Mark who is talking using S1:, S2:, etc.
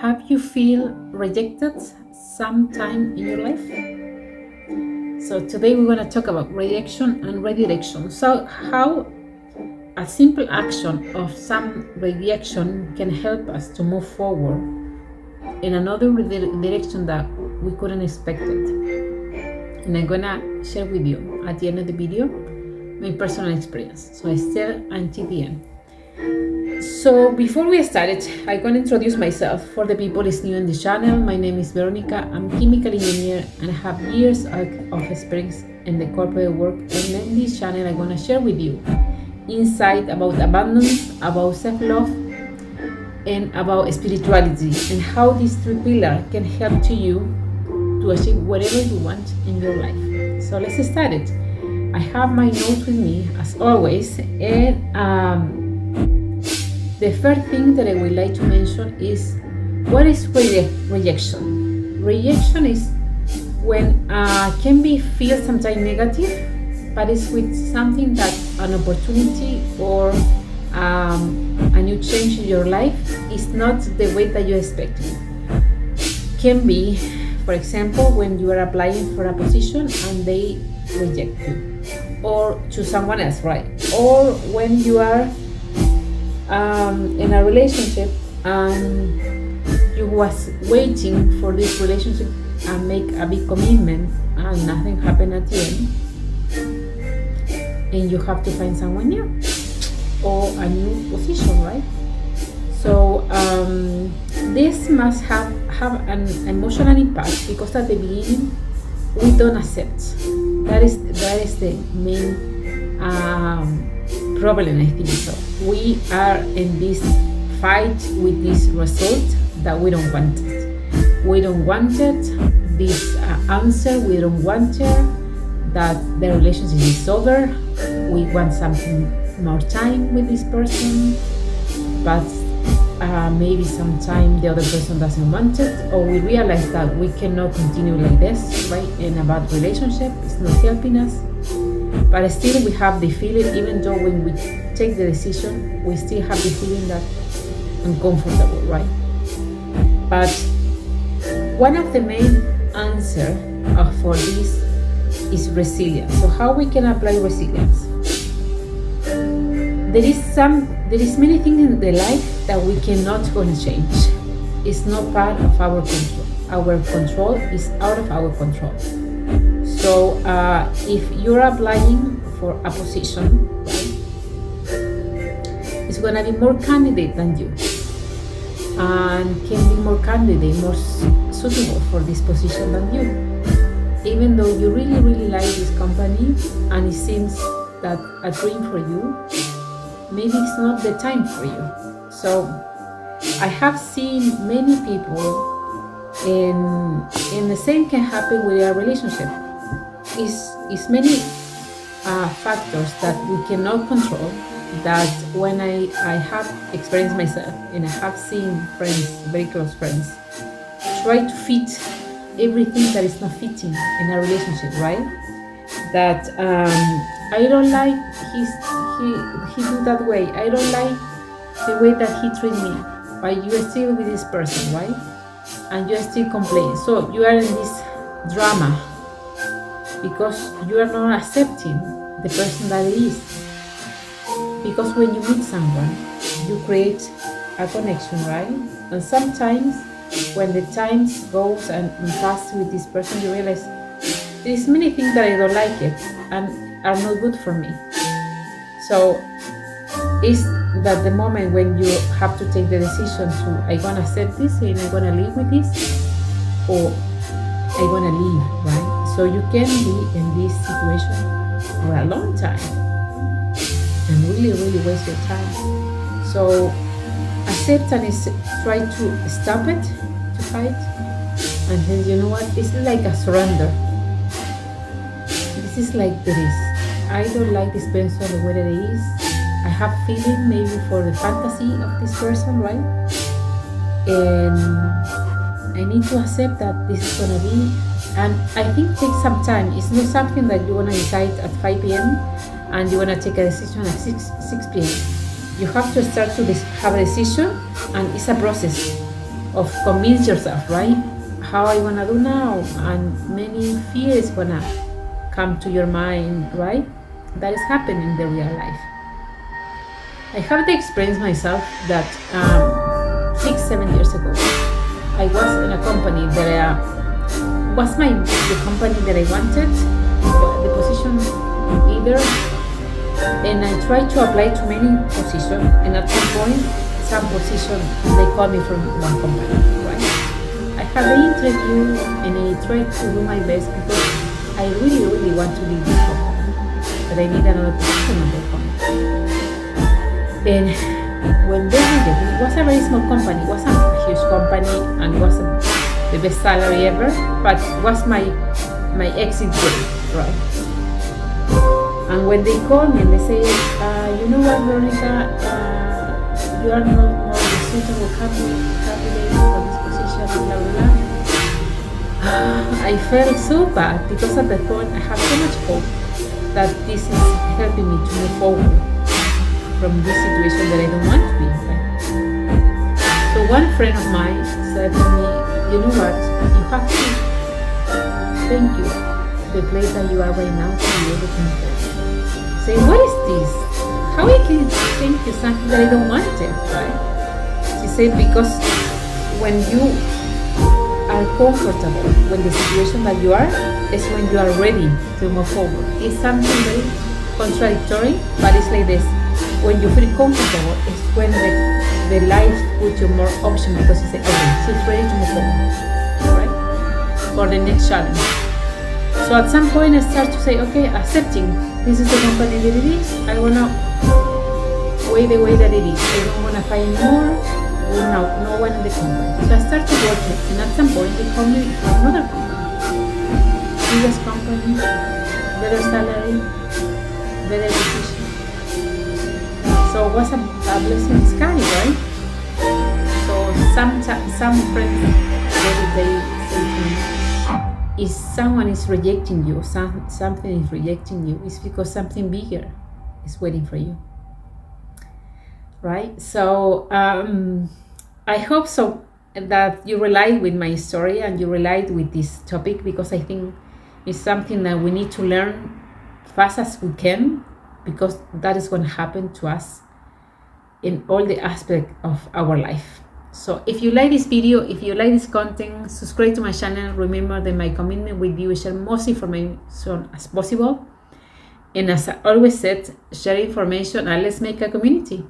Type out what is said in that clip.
S1: Have you feel rejected sometime in your life? So today we're going to talk about rejection and redirection. So how a simple action of some rejection can help us to move forward in another direction that we couldn't expect it. And I'm gonna share with you at the end of the video my personal experience. So still until the end. So before we started, I'm going to introduce myself for the people who is new on this channel. My name is Veronica. I'm a chemical engineer and I have years of experience in the corporate work. And in this channel, I'm going to share with you insight about abundance, about self-love, and about spirituality, and how these three pillars can help to you to achieve whatever you want in your life. So let's start it. I have my notes with me as always, and the first thing that I would like to mention is what is rejection? Rejection is when can be feel sometimes negative, but it's with something that an opportunity or a new change in your life is not the way that you expected. Can be, for example, when you are applying for a position and they reject you, or to someone else, right? Or when you are in a relationship and you was waiting for this relationship and make a big commitment and nothing happened at the end, and you have to find someone new or a new position, right? So this must have an emotional impact, because at the beginning we don't accept. That is the main problem, I think. So we are in this fight with this result that we don't want it. We don't want it, this answer, we don't want it, that the relationship is over. We want something more time with this person, but maybe sometime the other person doesn't want it, or we realize that we cannot continue like this, right? In a bad relationship, it's not helping us. But still we have the feeling, even though when we take the decision, we still have the feeling that uncomfortable, right? But one of the main answer for this is resilience. So how we can apply resilience? There is many things in the life that we cannot go and change. It's not part of our control. Our control is out of our control. So if you're applying for a position, right, it's gonna be more candidate than you, and can be more candidate, more suitable for this position than you. Even though you really like this company and it seems that a dream for you, maybe it's not the time for you. So I have seen many people, in the same can happen with a relationship. Is many factors that we cannot control, that when I have experienced myself, and I have seen friends, very close friends, try to fit everything that is not fitting in a relationship, right? That I don't like he do that way, I don't like the way that he treat me, but you are still with this person, right? And you are still complaining. So you are in this drama because you are not accepting the person that it is. Because when you meet someone, you create a connection, right? And sometimes when the time goes and pass with this person, you realize there's many things that I don't like it and are not good for me. So is that the moment when you have to take the decision to, I'm gonna accept this and I'm gonna live with this, or I'm gonna leave, right? So you can be in this situation for a long time and really waste your time. So acceptance is try to stop it, to fight, and then you know what? This is like a surrender. This is like this. I don't like this person the way that it is. I have feeling maybe for the fantasy of this person, right? And I need to accept that this is gonna be, and I think it takes some time. It's not something that you wanna decide at 5 p.m. and you wanna take a decision at 6 p.m. You have to start to have a decision, and it's a process. of convince yourself, right? How I wanna do now, and many fears gonna come to your mind, right? That is happening in the real life. I have the experience myself that 6-7 years ago, I was in a company that was the company that I wanted, the position either, and I tried to apply to many positions, and at some point, some position they called me from one company, right? I had the interview and I tried to do my best because I really want to leave this company, but I need another position on the company. And when they rejected me, it was a very small company, it wasn't a huge company, and it wasn't the best salary ever, but it was my exit way, right? And when they called me and they say, you know what, Veronica, you are not more the suitable candidate for this position, blah, blah, blah. I felt so bad because at that point I had so much hope that this is helping me to move forward from this situation that I don't want to be in. So one friend of mine said to me, you know what, you have to thank you the place that you are right now to be able to move forward. Say, what is this? How I can think is something that I don't want it, right? She said, because when you are comfortable, when the situation that you are is when you are ready to move forward. It's something very contradictory, but it's like this. When you feel comfortable, it's when the life puts you more options because you say, okay, she's ready to move forward, right? For the next challenge. So at some point I start to say, okay, accepting, this is the company that it is, I wanna way the way that it is. I don't want to fight anymore with no one in the company. So I started working, and at some point they called me from another company. Biggest company, better salary, better position. So it was a blessing in disguise, right? So some friends they say to me, if someone is rejecting you, something is rejecting you, it's because something bigger is waiting for you. Right? So I hope so that you relate with my story and you relate with this topic, because I think it's something that we need to learn fast as we can, because that is going to happen to us in all the aspects of our life. So if you like this video, if you like this content, subscribe to my channel. Remember that my commitment with you is share most information as possible. And as I always said, share information and let's make a community.